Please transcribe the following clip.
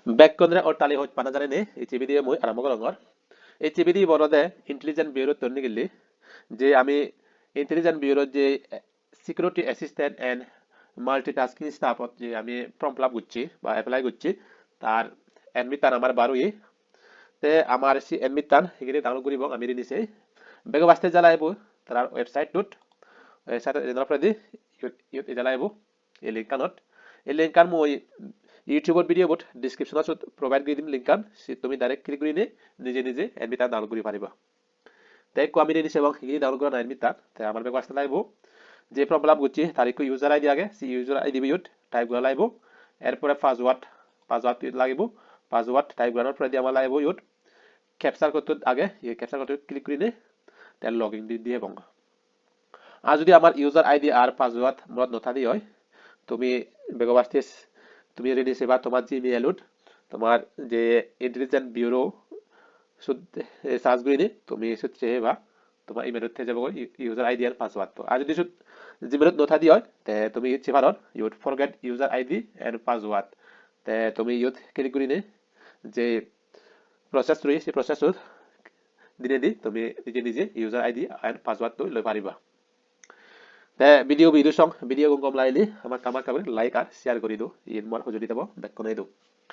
Background or tali hoj pana jane ne HBD moi arambo korongor HBD borode intelligent bureau tonni gilli je ami intelligent bureau je security assistant and multitasking staff je ami form fill up করছি বা apply করছি তার admit তার আমার 12 তে আমার C admit তার এখানে ডাউনলোড করিব আমি নিছে বেগ বাস্তে জ্বালাইব তার ওয়েবসাইট এনার প্রদি ইউট জ্বালাইব এই লিংকান মই ইউটিউবত ভিডিও বট ডেসক্রিপশনত প্রোভাইড কৰি দিম লিংকান তুমি ডাইরেক্ট ক্লিক কৰি নিজে নিজে এডমিট তার ডাউনলোড কৰি পাৰিবা তাই কো আমি নিছে এবং এখানে ডাউনলোড করা এডমিট তার তাই আমার বেগ বাস্তে লাইব যে ফর্ম ফিল আপ করছি তারিখ ইউজার আইডি আগে সি ইউজার আইডি বিউট টাইপ করা লাগবে এরপরে পাসওয়ার্ড লাগবে পাসওয়ার্ড টাইপ করার পরে দিয়ে আমার লাগবে ইউট ক্যাপচার করতে আগে এই ক্যাপচার করতে ক্লিক করে তার লগইন দিয়ে এবং আর যদি আমার ইউজার আইডি আর পাসওয়ার্ড মনত নথাদি হয় তুমি বেগবাস্তিস তুমি রেডি সেবা তোমার জিমেইলত তোমার যে ইন্টেলিজেন্ট ব্যুরো সার্চ করে তুমি সত্যি বা তোমার ইমেইলত থেকে যাব ইউজার আইডি আর পাসওয়ার্ড তো আর যদি জিমেইলত নথাদি হয় তে তুমি চেপারত ইউট forget user ID and password তে তুমি ইউট ক্লিক করে যে প্রসেস রয়েছে সেই প্রসেসত দিনে দি তুমি নিজে নিজে ইউজার আইডি এন্ড পাসওয়ার্ড তো লৈ পারিবা তে ভিডিও সং ভিডিও গম লাইলি আমার কামার কাবে লাইক আর শেয়ার করে দিও ইন মোর হজুরি দেব ব্যাক করে দিও